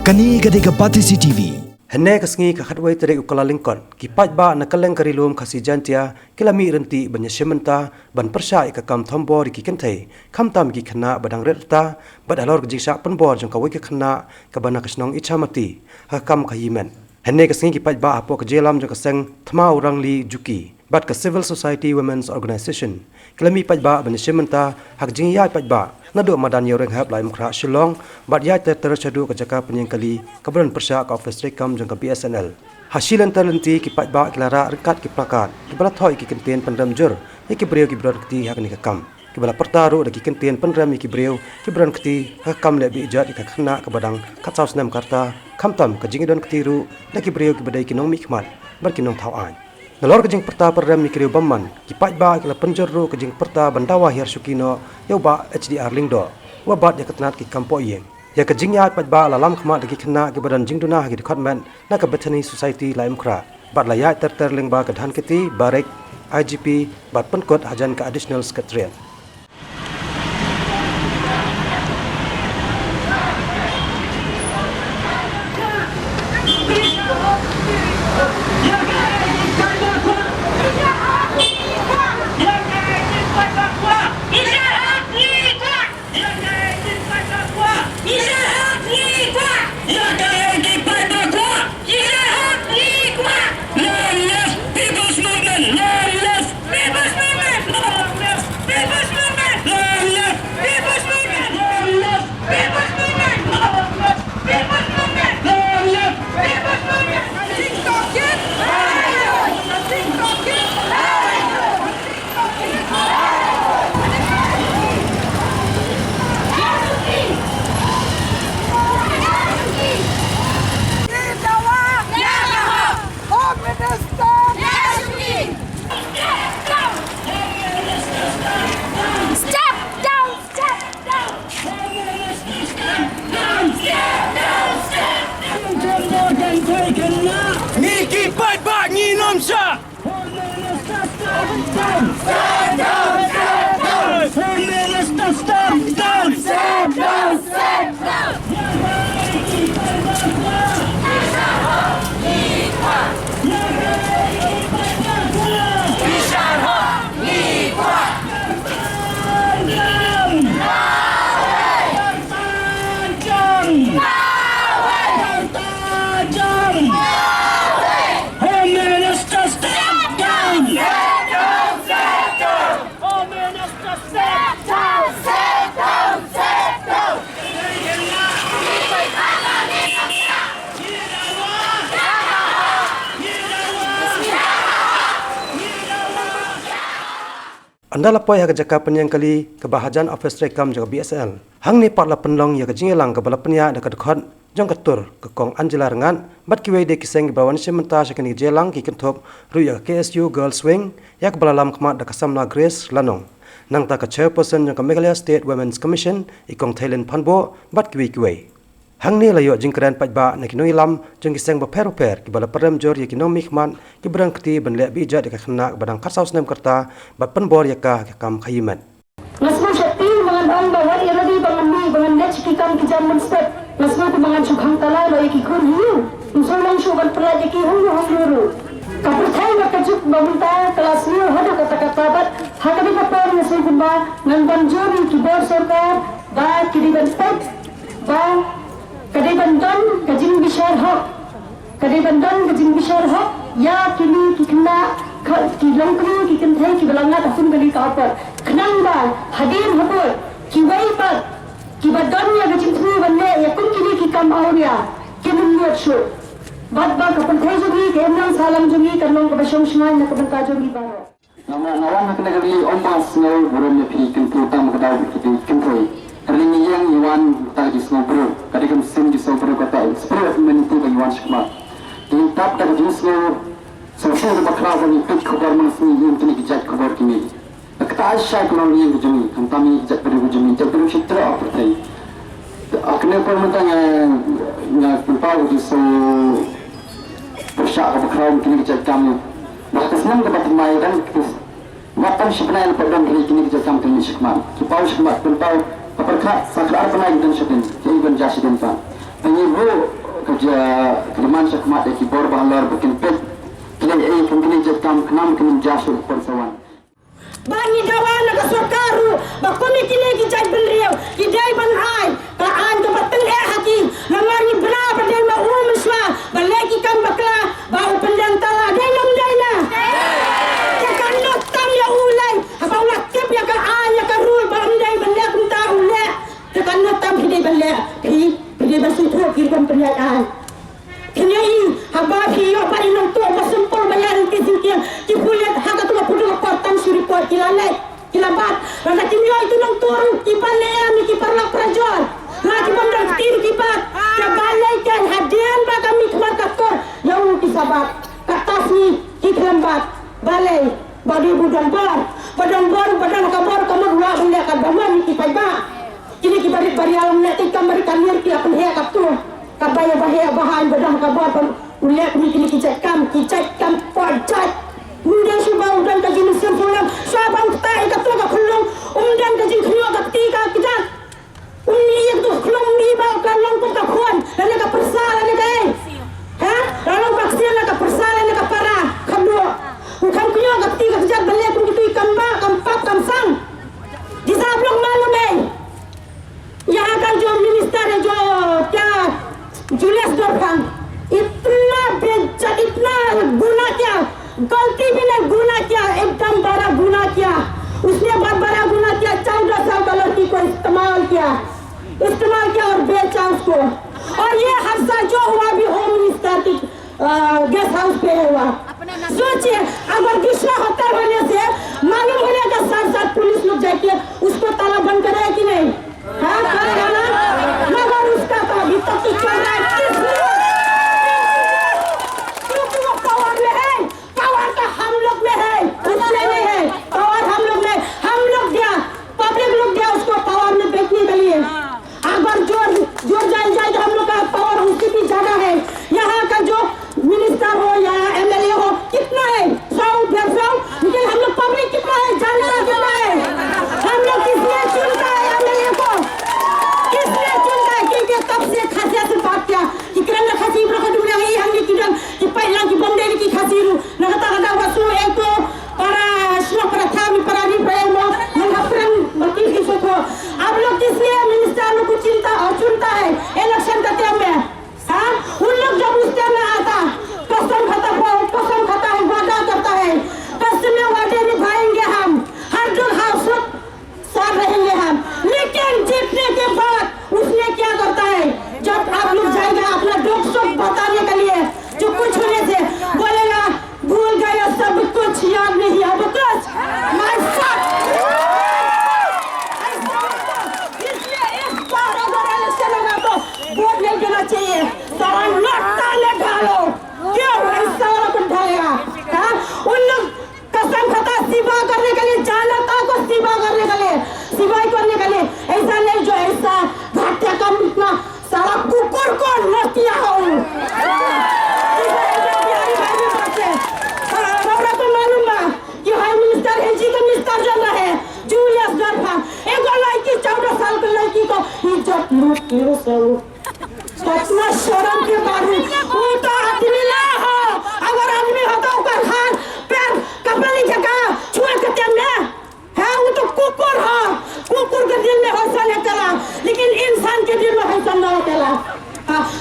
Kani gadega Pati CTV. Hene kasngi kakhatway tere ukala lingkon ki pajba na kaleng karilum khasi jantia kilami renti banya sementa ban persya ikakam thombo ki kenthai khamtam ki khana badang reta badalor ki jingsa panbor jong kawai ki khana kabana kasnong ichamati hakam khayimen. Hene kasngi ki pajba apo ka jelam jong kaseng thma urangli juki bat ka Civil Society Women's Organization kilami pajba banya sementa hak jingya pajba nado madan yoreng hab lai mukra shillong bat ya ter chadu ka jaka penyengkali kabran persya ka office rekam jong ka BSNL hasilan talenti ki pajba klara rekat ki plakat ki bala thoi ki kenten pandam jur ki breu ki brar kti hak ni ka kam ki bala pertaru da ki kenten pandram ki breu ki bran kti ka kam le bi ijat ka khna ka badang ka chaus nam karta khamtam ka jingidon kti ru da ki breu ki badai ki nong mikmat bar ki nong thau ai Nalor kejing perta perdam mikriu baman ki pajba kila penjuru kejing perta bandawa hiar sukino yau ba HDR lingdo wabat ya ketnat ki kampo yeng ya kejing ya pajba lalam khma deki khna ki badan jingduna ki department na ka Bethany Society laim khra bat laya ter lingba kedhan kiti barek IGP bat penkot hajan ka additional secretariat Niki pajba nginom sa. Anda lapoi hak jaka penyengkali kebahajan office rekam jaga BSL. Hang ni patla penlong ya kejingelang ke bala penya da kadkhot jong katur ke kong Angela rengan bat kiwei de kiseng bawan sementa sakani jelang ki kentop ru ya KSU Girls Wing ya ke bala lam khmat da kasamna Grace Lanong. Nang ta ka chairperson jong ka Meghalaya State Women's Commission ikong Thailand Phanbo bat kiwei. Hang ni layo jingkran pajba na kinoi lam jong kiseng ba per ki bala param jor ya kinom mikman ki brang kti ban le bija de ka khna badang khasaus nem karta ba penbor ya ka kam khayiman Nasma syati mangan ang bawat iradi bangan lech ki kam ki jaman step nasma tu mangan sukhang talai lo ki khur hiu musolang shuban pra de ki huru kapur thai na kajuk bamunta kelas ni hada kata bat hadabi kapur nasma kumba ngan jori ki bor sarkar ba ki ban step ba Kadibandan kajing bishar hok ya kini kikna ki longkru ki kenthai ki balanga tahun gali kapar khnang ba hadir hapur ki wai par ki badan ya kajing thru banne ya kun kini ki kam auria kinun yot shu bad ba kapun thai jogi kemnang salam jogi kanong ka bashong shman na kaban ka jogi baro nawan nak negeri ombas ngau buron ya pi kentu tam kadau ki kentroi Rini yang Iwan tadi snowbro, kadang sem di snowbro kata spirit menipu bagi Iwan Shikma. Di tap tadi snow, sosial berkelas ini pek kabar masni yang kini kijat kabar kini. Kata Aisyah kalau yang kejumi, kami kijat berujumi, kijat berujumi terap bertai. Akhirnya permintaan yang berpau di so persyak berkeras kini kijat kami. Bahkan senang dapat memainkan makan sebenarnya pada kini kijat kami kini Shikma. Kipau Shikma berpau Perkat saklar pernah kita syuting, jadi ben jasi dempa. Penyibu kerja kedeman sakmat di bor bahalar bikin pet kini kini jadkam kenam kini jasul persawan Bani dawana ka sokaru bakumi kini ki jaj bendriyo ki dai ban ai ka an ka bateng haki namari bra padai ma umuswa baleki kan bakla ba upendang tala dai nam dai na ka kan tam ya ulai apa wakib ya ka an ya ka rul ba dai balek ta ulai ka kan tam hidai balek hidai basu tho ki kan penyataan kini haba hiyo bari nang to basempol bayaran ke singkian ki pulet haga tu pudu portan suripot kilale kilabat rasa kimio itu nang turu ki panea mi ki parla prajor la ki bandar tir ki pat ya balai kan hadian ba kami kemar kakor yang ki sabat katas ni ki kelembat balai badi budan bar badan kabar kamar dua benda ka baman ki paiba kini ki bari alam net kamar kanir ki apun he kaptu kabaya bahaya bahan badan kabar ulek ni kini kicak kam pojat undan subang undan kaji musim pulang sabang tai katu ka khulung undan kaji khulung ka tiga kijak unni yang tu khulung ni ba ka long ka khon dan ka persala ni kai ha lalu vaksin ka persala ni ka para khamdo ukam kunyo ka tiga kijak bale pun gitu kamba kampak kamsang disablong malu mai यहाँ का जो मिनिस्टर है जो क्या जुलियस डॉर्फन इतना बेइज्जत इतना गुनाह किया गलती भी नहीं गुनाह किया एकदम बड़ा गुनाह किया उसने बहुत बड़ा गुनाह किया 14 साल का लड़की को इस्तेमाल किया और बेचा उसको और ये हादसा जो हुआ भी होम मिनिस्टर की गेस्ट हाउस पे हुआ सोचिए अगर दूसरा होटल होने से मालूम होने का साथ साथ पुलिस लोग जाके उसको ताला बंद करे कि नहीं हाँ करेगा ना मगर उसका तो अभी तक तो चल रहा है क्योंकि वो पावर में है पावर का हम लोग में है उसमें नहीं है पावर हम लोग में हम लोग दिया पब्लिक लोग दिया उसको पावर में बैठने के लिए अगर जोर जाए तो हम लोग का पावर उससे भी ज्यादा है यहाँ का जो मिनिस्टर हो या MLA हो कितना है 100-150 लेकिन हम लोग पब्लिक कितना है जानना कितना है हम लोग किसने चुनता है MLA को किसने चुनता है क्योंकि तब से खासिया से बात किया कि करना खासी berapa dunia ini yang dikirim di pailang di benda ini khasiru nak kata wasu itu para semua para kami para di premo menghampiri bagi इसको आप लोग किसने मिनिस्टर लोग को चिंता और चुनता है इलेक्शन का टाइम में हाँ उन लोग जब उस टाइम में आता कसम खाता है वादा करता है कसम में वादे निभाएंगे हम हर जगह साथ रहेंगे हम लेकिन जीतने के बाद उसने क्या करता है जब आप लोग जाएंगे अपना दुख सुख बताने के लिए जो कुछ होने से बोलेगा भूल गया सब कुछ याद नहीं अब कुछ my son इसलिए इस बार अगर इलेक्शन होगा तो वोट नहीं देना चाहिए सवाल लौटा ले ढालो क्यों इस सवाल को ढालेगा हाँ उन लोग कसम खाता सेवा करने के लिए जानता को सेवा करने के लिए सिवाय करने के लिए ऐसा नहीं जो ऐसा घाटे का इतना सारा कुकुर को नृत्य हो तो मालूम है कि हाई मिनिस्टर एजी का मिनिस्टर जाना है जूलियस डॉर्फन एक लड़की 14 साल की लड़की को इज्जत लूट कितना शर्म के बावजूद वो तो आदमी ना हो अगर आदमी होता ऊपर हाथ पैर कपड़ा नहीं जगह छुए के टाइम में है वो तो कुकुर हो कुकुर के दिल में हौसला नहीं चला लेकिन इंसान के दिल में हौसला नहीं चला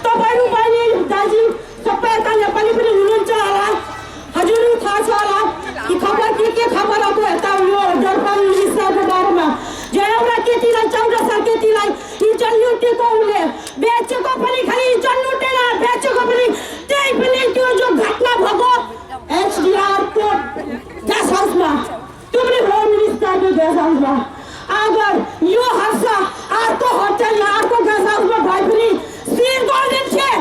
तो बारू बानी दाजी सब का नेपाली पनि हुनुहुन्छ होला हजुरहरु थाहा छ होला कि खबर के खबर आको यता यो डरपाल मिनिस्टरको बारेमा जो एउटा केटीलाई 14 साल केटीलाई इज्जत लुटेको उनले बेचेको पनि खाली इज्जत लुटेर बेचेको पनि त्यही पनि त्यो जो घटना भएको HDR कोर्ट गेस्ट हाउसमा त्यो पनि होम मिनिस्टरको गेस्ट हाउसमा अगर यो हादसा अर्को होटल या अर्को गेस्ट हाउसमा भए पनि सील गरिदिन्थे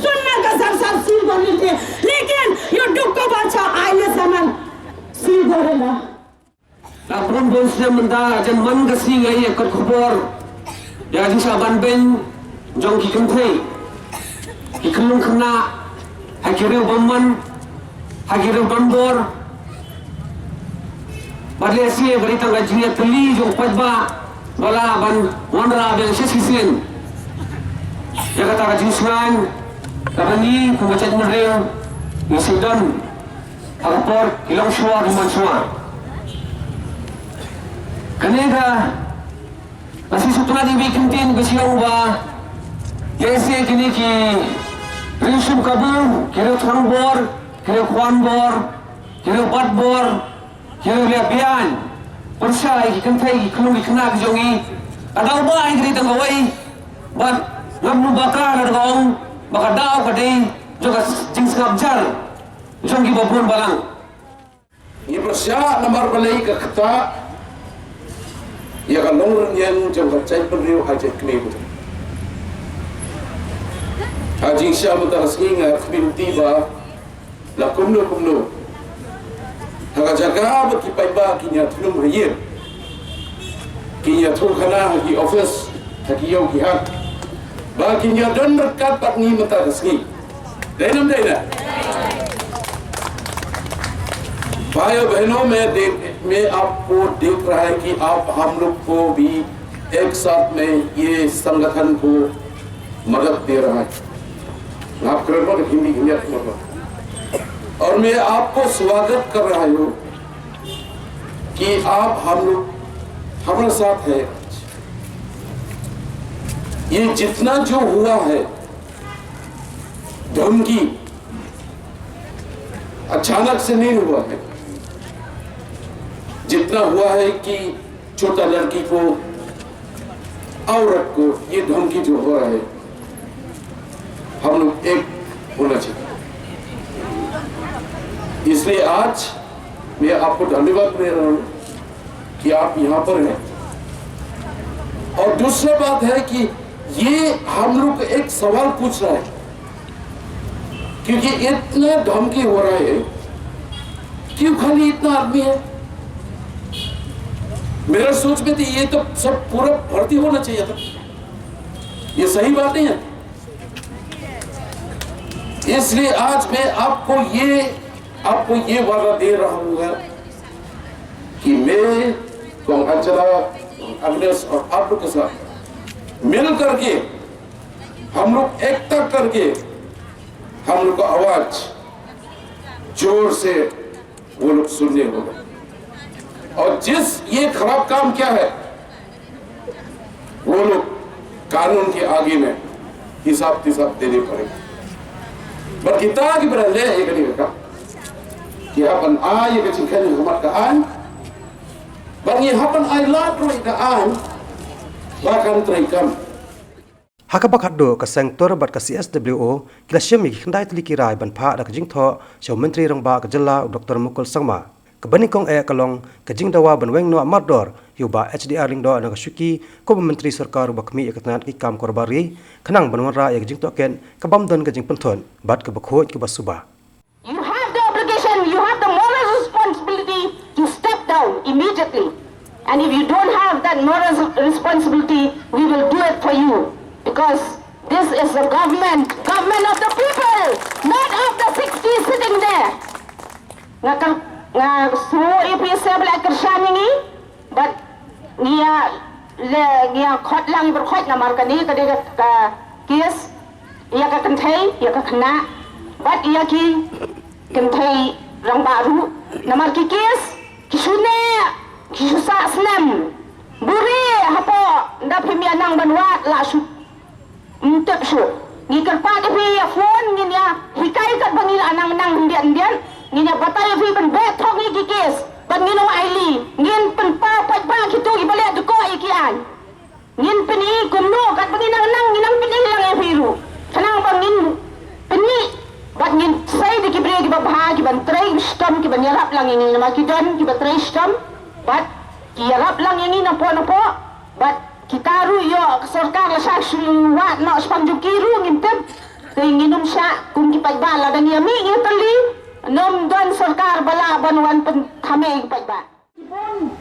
सुन्न कसम सब सील गरिदिन्थे लेकिन यो दुःखको बात छ अहिलेसम्म सील गरेन Lapron bonsnya menda jan man gasi ngai ekor khobor ya jing saban ben jong ki kenthei ki khulung khna hakireu bamman hakireu bambor badle si bari tangga jinia teli jong pajba bala ban wanra ben sesisen ya kata jing suan Karena ni pembaca mereu Isidon Agapor Kilong Shua Ruman Shua Kanega Nasi sutuna di bikintin Kesiyong ba Yesi kini ki Rinshum Kabu Kira Thangbor Kira Kwanbor Kira Batbor Kira Liapian Persya ikan kelung ikan jongi ada ubah yang kita ngawai bat ngam bakar ada gong bakar daw kadai juga jing skabjar jongi babun balang ini Persya nomor balai ke kata ya kalau yang jangka cai beriu hajat kini betul hajing syam terasing bin tiba la kumlu Haka jaga berkipai ba kinya tulung riyem kinya tul khana haki office haki yau ki hak ba kinya don berkat patni mata resmi dainam daina भाइयों बहनों मैं आपको देख रहा है कि आप हम लोग को भी एक साथ में ये संगठन को मदद दे रहा है आप कर हिंदी और मैं आपको स्वागत कर रहा हूँ कि आप हम लोग हमारे साथ है ये जितना जो हुआ है धमकी अचानक से नहीं हुआ है जितना हुआ है कि छोटा लड़की को औरत को ये धमकी जो हो रहा है हम लोग एक होना चाहिए इसलिए आज मैं आपको धन्यवाद दे रहा हूं कि आप यहां पर हैं और दूसरा बात है कि ये हम लोग एक सवाल पूछ रहा है क्योंकि इतना धमकी हो रहा है क्यों खाली इतना आदमी है मेरा सोच में थी ये तो सब पूरा भर्ती होना चाहिए था ये सही बात नहीं है इसलिए आज मैं आपको ये वादा दे रहा हूं कि मैं अंचला अग्नेश और आप लोग के साथ मिल करके हम लोग एकता करके हम लोग का आवाज जोर से वो लोग सुनने होगा और जिस ये खराब काम क्या है वो लोग कानून के आगे में हिसाब देने पड़ेगा but kita berada di Amerika. Kihapan ay kecingkan umat kaan. Bagi hapan ay latro kaan. Bahkan terikan. Hakabakat do ka sektor bat ka CSWO kila syami khandai tli kirai ban pha da kajing tho shaw menteri rang ba ka jalla Dr. Mukul Sangma. Kabani kong kalong kajing dawa ban weng no amador yuba HDR ling do na kasuki ko menteri sarkar bakmi ekatnat ki kam korbari khanang banwan ra ek jing to ken kabam don kajing penthon bat ka bakhoj ki basuba. You have the obligation, you have the moral responsibility to step down immediately. And if you don't have that moral responsibility, we will do it for you. Because this is the government of the people, not of the 60 sitting there. Semua IPC belak kersan ini, but dia khot lang berkhot namar kani kadai ka kes, ia ka kentai, ia ka kena, but ia ki kentai rang baru namar ki kes, kisune, kisusa senam, buri apa dapat mianang banwat lasu. Untuk so, ni kerpat fi phone ni ya hikai kat bangil anang nang ndian ni ya batai fi ban bet thong ni kikes ban ngin wa ili ngin pen pa kitu gi balik tu ko ikian ngin peni kumno kat bangil nang nginang peni lang e firu kanang bangin peni bat ngin sai di kibre gi babha gi ban trai stom ki ban yarap lang ngin ma ki don ki bat trai stom bat ki yarap lang ngin na po bat kita ru yo sarkar la sa wat no spanju kiru ngintep nginum sa kung kipay bala dan yami ngitali nom don sarkar bala banwan pen kami kipay ba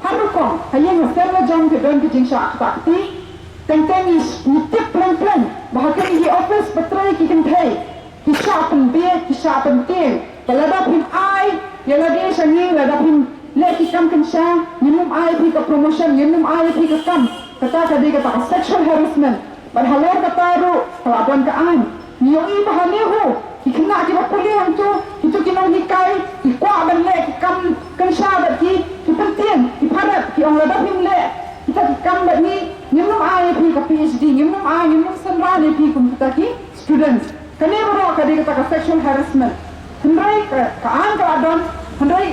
haruko hayeng serva jong ke don ke jingsha bakti tengteng is nitip plan bahkan di office betray ki kentai kisah penting balada pim ai ya lagi sanging lada pim leki kam kensha minum ai pi ke promotion minum ai pi ke kam kata kata sexual harassment, padahal kata ru kelabuan kaan, Niyo iba haneho. Kena kita pulih hantu. Itu kena hikai. Kuat ban le. Kan syabat ki. Penting. Padat. Orang lebih himle. Kita kam bat ni. Nyemnam air pi ke PhD. Nyemnam air. Nyemnam senra ni pi kum kita ki students. Kena berok kadi kita ke sexual harassment. Hendai ke aan ke adon. Hendai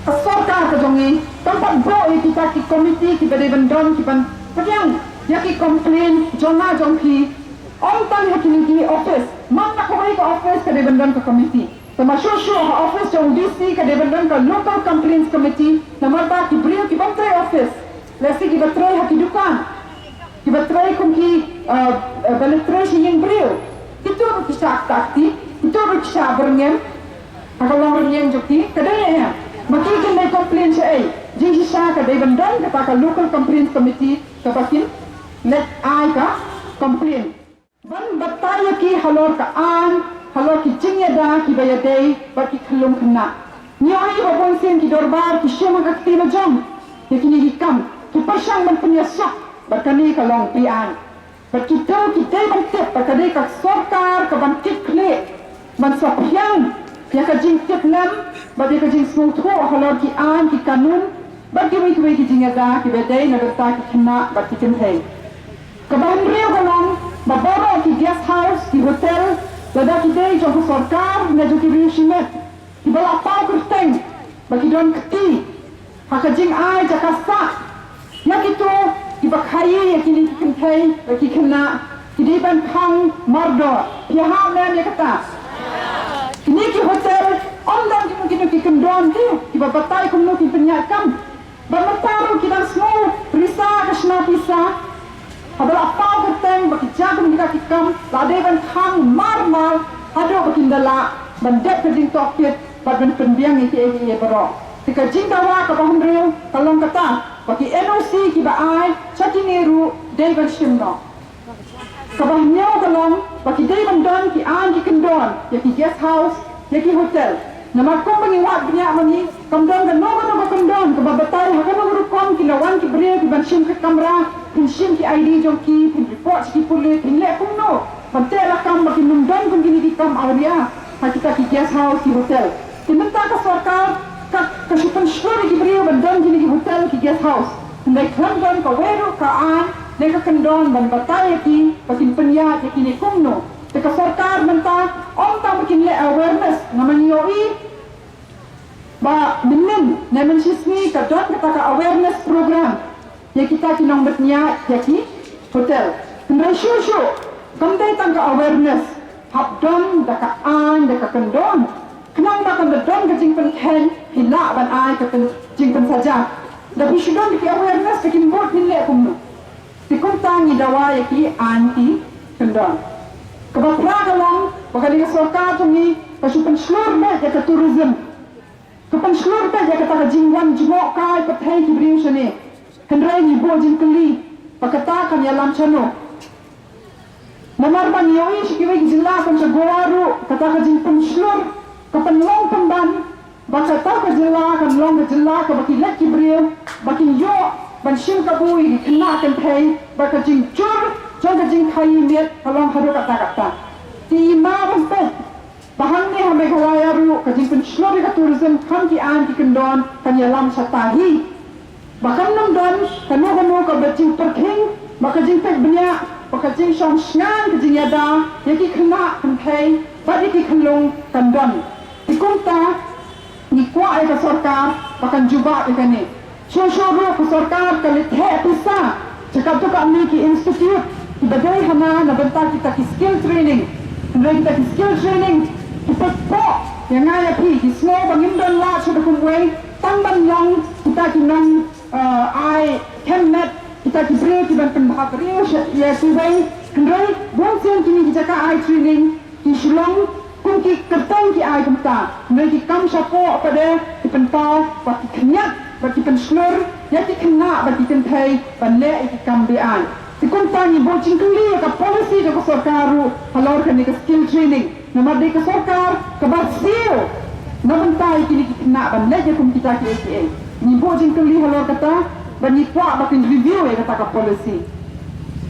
ke sorkar ke jongi. Tempat bro kita ki komiti. Kita dibendon. Kita yang. Ya ki komplain. Jona jongki. Om tan hakini ki office. Mana ko ke office ke dibendon ke komiti. Termasuk office jong DC ke dibendon ke local complaints committee. Nama ta ki brio ki bantrai office. Lesi ki batrai haki dukan. Ki batrai kum ki baletrai si yang brio. Itu kisah takti. Itu kisah berngem. Kalau berngem joki kadang ya. Maki kena complain saya. Jing kisah ke dibendon ke tak local complaints committee ke pakin. Let I ka complain. Ban bataya ki halor ka an, halor ki jingya da ki bayadei, bar ki khalum khna. Nyai babon sen ki dorbar ki shema ka ti jom. Yakini hikam, ki pasang ban punya sok, barkani ka long pian. Bar ki tau ki dei ban tep, barkani ka sorkar ka ban kit kle. Ban sok yang, ya ka jing tep nam, bar ka jing small tho halor ki an ki kanun, bar ki wei ki jingya da ki bayadei na berta ki khna bar ki tenhei. Kabahan rio galong, baboro ki guest house, ki hotel, lada ki day jong sorkar, na jong ki rio shimet, ki bala pao kerteng, bagi don keti, haka jing ay jakasa, yak itu ki bakhayi ya kini ki kentay, ki kena, ki di ban pang mardo, piham nam ya kata. Kini ki hotel, ondang ki kendon ki babatay kumno ki penyakam, bamataro ki dan semua risa kasna pisa. Adalah apa keteng bagi jagung kita kikam, ladai ban khang marmal, ada bagi dala, bandep kejing tokit, badan pendiang iki berok. Tika jing dawa kapahun real, kalong kata, bagi NOC kiba ai, cati niru, day ban shimno. Kapahun nyaw kalong, bagi day ban don ki an ki kendon, ya ki guest house, ya ki hotel. Nama kong pengiwat banyak mani, kamdon kan nopo kendon, kebabatai hakana urukon ki lawan ki beri ki ban shim ke kamera. Pinsim ki ID jong ki, pin report ki polis, pin lek kum no. Pantai lah kam bagi nundon kum kini di kam awalnya. Kita ki guest house ki hotel. Diminta ke sorkar, ke supan syur ki beriu bandon kini ki hotel ki guest house. Hendai kendon ke weru ke an, mereka kendon dan bataya ki, bagi penyat ki kini kum no. Teka sorkar minta, om tak bikin lek awareness, namanya yoi. Ba benin, namun sismi kadon kita ke awareness program. Ya kita kinong berniat ya ki hotel. Hendai syusyu, kamdai tangga awareness. Habdon, daka an, daka kendon. Kenang makan bedon ke jing penken, hilak ban ai ke jing pen saja. Tapi syudon di awareness bikin bot nilai kumno. Tikum tangi dawa ya ki anti kendon. Kebapra kalong, bakal dia sorka tungi, kasupan seluruh dah ya ke tourism. Kapan seluruh dah ya ke tak jingwan jumok kai petai ki beriu sini. Hendrai ni bo jing keli, pakatakan ya lam chano. Namar ban yoi sikiwe jila kan segowaru, kata jing penslur, kapan long pemban, bakata jila kan long jila ka baki lek kibriu, baki yo ban shim kabui kena kan pay, baka jing jur, jong jing kai miet kalong hadu kata. Ti ma ban pe. Bahan ni hamai kawayaru, ka jing penslur ka tourism kan ki an ki kendon kan ya lam satahi. Bahkan nonton, kanu ke bajing perking, maka jing pek banyak, maka jing syong sngan ke jing yada, yaki kena kentai, badi ki kelung kandon. Ikumta, ni kuat ke sorkar, bahkan jubah ikan ni. Syur-syuru ke sorkar kali teh pisa, cakap tu kami ki institute, ibadai hana nabentar kita ki skill training, hendai kita ki skill training, kita pok, yang ngaya pi, ki semua bangindon lah sudah kumway, tamban long kita ki nang ai kemet kita kibri kita penbahak rio ya sibai hendai buang siang kini kita ai training ki sulong kun ki kertang ki ai kumta hendai ki kam sapo pada ki pentau bagi kenyat bagi penslur ya ki kena bagi kentai banle ki kam bian ki kun tani bocing kuli ka policy ka sorkaru halor kan ki skill training nama de ka sorkar ka basil nabentai kini ki kena banle je kum kita ki ni bojing keli halor kata bani kuat bakin review ya kata ka policy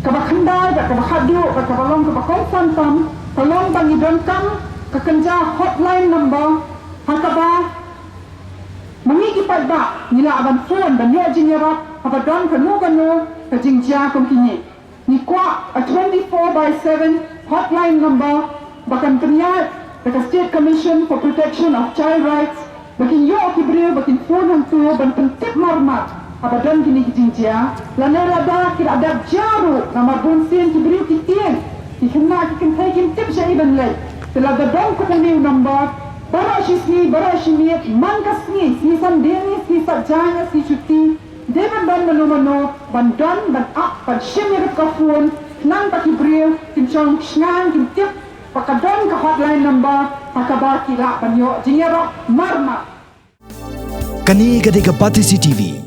ka bakhandai ka bakhadu ka balong ka bakon santam tolong bagi Donkam kekenja hotline number hakaba mengi kipat ba nila aban phone ban yo jinyara apa don kanu kejingja kini ni kwa a 24/7 hotline number bahkan ternyata the State Commission for Protection of Child Rights bakin yo kibriu bakin phone hang tu ban pentip marmat apa don kini kejingja lanera da kira ada jaru nama bunsin kibriu kitien kikena kikin taikin tip saya iban lay telah dadang ko kami number bara sisni man kasni si sandeni si sajanya si cuti devan ban mano ban don ban ak ban shimir ka phone nang pakibriu kim chong snan kim tip pakadon ka hotline number pakaba kila banyo jinyara marma Kani Gadega Pati CTV.